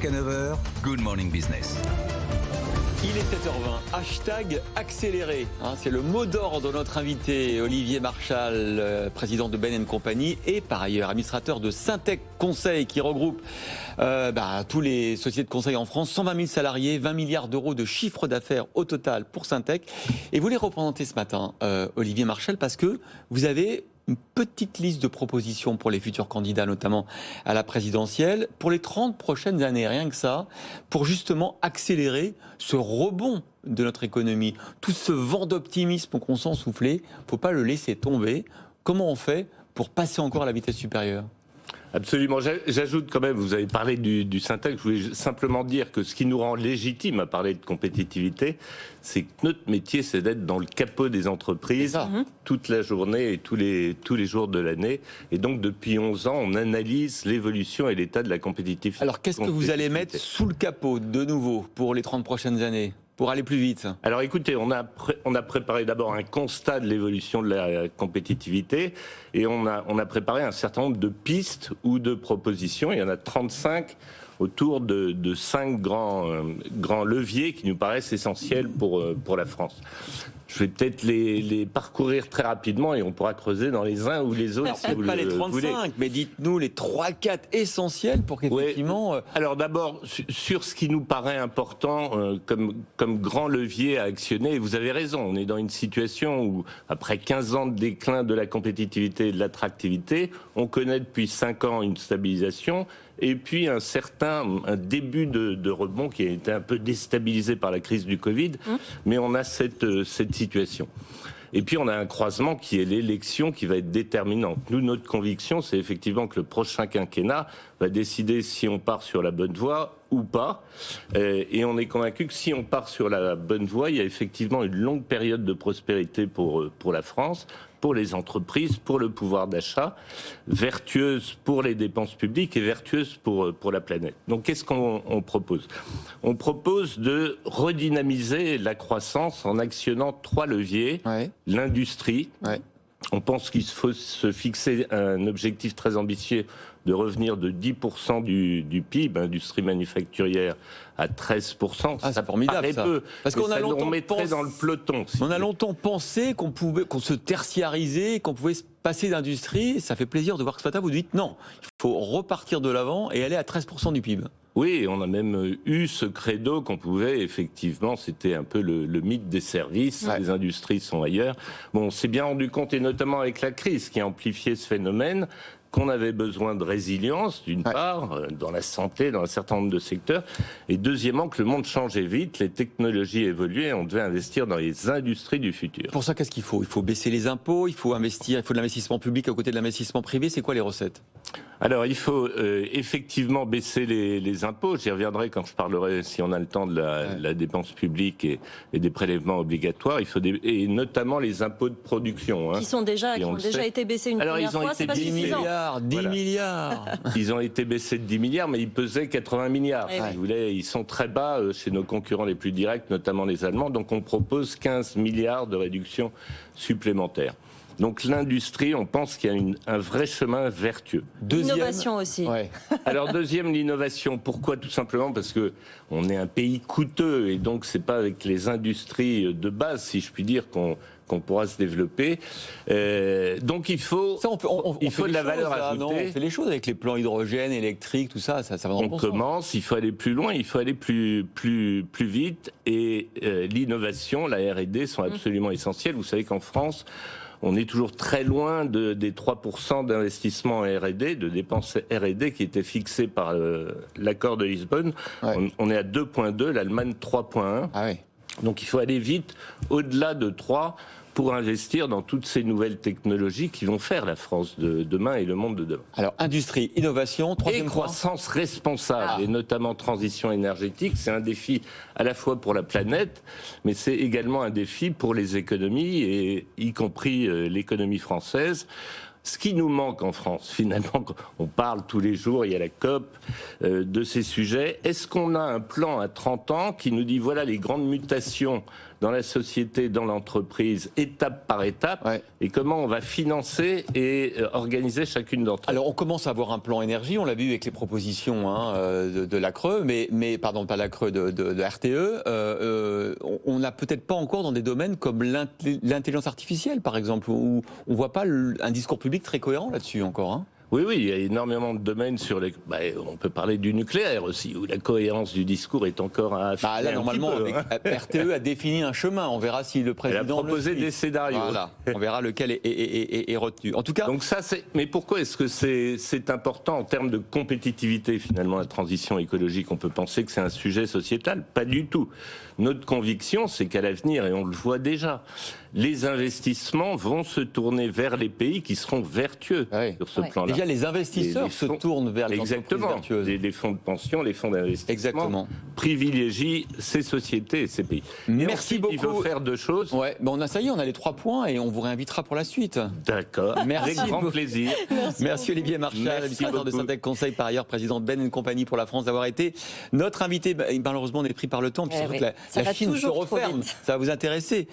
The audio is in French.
jusqu'à 9h, Good Morning Business. Il est 7h20, hashtag accéléré, c'est le mot d'ordre de notre invité Olivier Marchal, président de Bain & Company et par ailleurs administrateur de Syntec Conseil qui regroupe tous les sociétés de conseil en France, 120 000 salariés, 20 milliards d'euros de chiffre d'affaires au total pour Syntec. Et vous les représentez ce matin, Olivier Marchal, parce que vous avez une petite liste de propositions pour les futurs candidats, notamment à la présidentielle, pour les 30 prochaines années, rien que ça, pour justement accélérer ce rebond de notre économie. Tout ce vent d'optimisme qu'on sent souffler, il ne faut pas le laisser tomber. Comment on fait pour passer encore à la vitesse supérieure ? Absolument. J'ajoute quand même, vous avez parlé du Syntec, je voulais simplement dire que ce qui nous rend légitime à parler de compétitivité, c'est que notre métier, c'est d'être dans le capot des entreprises toute la journée et tous les jours de l'année. Et donc, depuis 11 ans, on analyse l'évolution et l'état de la compétitivité. Alors, qu'est-ce que vous allez mettre sous le capot de nouveau pour les 30 prochaines années ? Pour aller plus vite. Alors écoutez, on a préparé d'abord un constat de l'évolution de la compétitivité et on a préparé un certain nombre de pistes ou de propositions. Il y en a 35 autour de 5 grands leviers qui nous paraissent essentiels pour la France. Je vais peut-être les parcourir très rapidement et on pourra creuser dans les uns ou les autres. Alors, pas les 35, mais dites-nous les 3-4 essentiels pour qu'effectivement... Oui. Alors d'abord, sur ce qui nous paraît important comme grand levier à actionner, et vous avez raison, on est dans une situation où, après 15 ans de déclin de la compétitivité et de l'attractivité, on connaît depuis 5 ans une stabilisation, et puis un début de rebond qui a été un peu déstabilisé par la crise du Covid, mais on a cette situation. Et puis on a un croisement qui est l'élection qui va être déterminante. Nous, notre conviction, c'est effectivement que le prochain quinquennat va décider si on part sur la bonne voie ou pas. Et on est convaincu que si on part sur la bonne voie, il y a effectivement une longue période de prospérité pour la France, pour les entreprises, pour le pouvoir d'achat, vertueuse pour les dépenses publiques et vertueuse pour la planète. Donc qu'est-ce qu'on propose ? On propose de redynamiser la croissance en actionnant 3 leviers. Ouais. L'industrie. Ouais. On pense qu'il faut se fixer un objectif très ambitieux de revenir de 10% du PIB, industrie manufacturière, à 13%. C'est formidable, ça. Peu, parce qu'on a longtemps mettrait dans le peloton. On a longtemps pensé qu'on se tertiarisait, qu'on pouvait se passer d'industrie. Ça fait plaisir de voir que ce matin, vous dites non, il faut repartir de l'avant et aller à 13% du PIB. Oui, on a même eu ce credo qu'on pouvait, effectivement, c'était un peu le mythe des services, les industries sont ailleurs. Bon, on s'est bien rendu compte, et notamment avec la crise qui a amplifié ce phénomène, qu'on avait besoin de résilience, d'une part, dans la santé, dans un certain nombre de secteurs, et deuxièmement, que le monde changeait vite, les technologies évoluaient, on devait investir dans les industries du futur. Pour ça, qu'est-ce qu'il faut ? Il faut baisser les impôts, il faut investir, il faut de l'investissement public à côté de l'investissement privé, c'est quoi les recettes ? Alors, il faut effectivement baisser les impôts. J'y reviendrai quand je parlerai, si on a le temps, de la dépense publique et des prélèvements obligatoires. Il faut et notamment les impôts de production. Qui ont déjà été baissés une première fois, c'est pas suffisant. 10 milliards. Ils ont été baissés de 10 milliards, mais ils pesaient 80 milliards. Si vous voulez, ils sont très bas chez nos concurrents les plus directs, notamment les Allemands. Donc, on propose 15 milliards de réduction supplémentaire. Donc l'industrie, on pense qu'il y a un vrai chemin vertueux. L'innovation aussi. Ouais. Alors deuxième, l'innovation. Pourquoi ? Tout simplement parce que on est un pays coûteux et donc c'est pas avec les industries de base, si je puis dire, qu'on pourra se développer. Donc il faut, il faut de la valeur ajoutée. Non, on fait les choses avec les plans hydrogène, électrique, tout ça va dans le bon sens. On commence, il faut aller plus loin, il faut aller plus vite et l'innovation, la R&D sont absolument essentielles. Vous savez qu'en France, on est toujours très loin des 3% d'investissement en R&D, de dépenses R&D qui étaient fixées par l'accord de Lisbonne. Ouais. On est à 2,2, l'Allemagne 3,1. Ah oui. Donc il faut aller vite, au-delà de 3, pour investir dans toutes ces nouvelles technologies qui vont faire la France de demain et le monde de demain. Alors, industrie, innovation, troisième et croissance responsable, et notamment transition énergétique, c'est un défi à la fois pour la planète, mais c'est également un défi pour les économies, et y compris l'économie française. Ce qui nous manque en France, finalement, on parle tous les jours, il y a la COP, de ces sujets. Est-ce qu'on a un plan à 30 ans qui nous dit, voilà les grandes mutations dans la société, dans l'entreprise, étape par étape, et comment on va financer et organiser chacune d'entre elles. Alors on commence à avoir un plan énergie, on l'a vu avec les propositions de la CRE, mais pardon, pas la CRE, de RTE. On n'a peut-être pas encore dans des domaines comme l'intelligence artificielle, par exemple, où on ne voit pas un discours public très cohérent là-dessus encore. Hein. Oui, il y a énormément de domaines sur les. On peut parler du nucléaire aussi, où la cohérence du discours est encore à affiner. Là, normalement, RTE a défini un chemin. On verra si le président. Elle a proposé des scénarios. Voilà. On verra lequel est retenu. En tout cas. Donc ça, mais pourquoi est-ce que c'est important en termes de compétitivité finalement la transition écologique? On peut penser que c'est un sujet sociétal, pas du tout. Notre conviction, c'est qu'à l'avenir, et on le voit déjà, les investissements vont se tourner vers les pays qui seront vertueux sur ce plan-là. Déjà, les investisseurs se tournent vers les entreprises vertueuses. Les fonds de pension, les fonds d'investissement privilégient ces sociétés et ces pays. Merci beaucoup. Il faut faire deux choses. Ça y est, on a les 3 points et on vous réinvitera pour la suite. D'accord. Merci. Avec grand plaisir. Merci Olivier Marchal, administrateur de Syntec Conseil, par ailleurs président de Ben & Compagnie pour la France, d'avoir été notre invité. Malheureusement, on est pris par le temps, puis surtout que la Chine se referme. Ça va vous intéresser.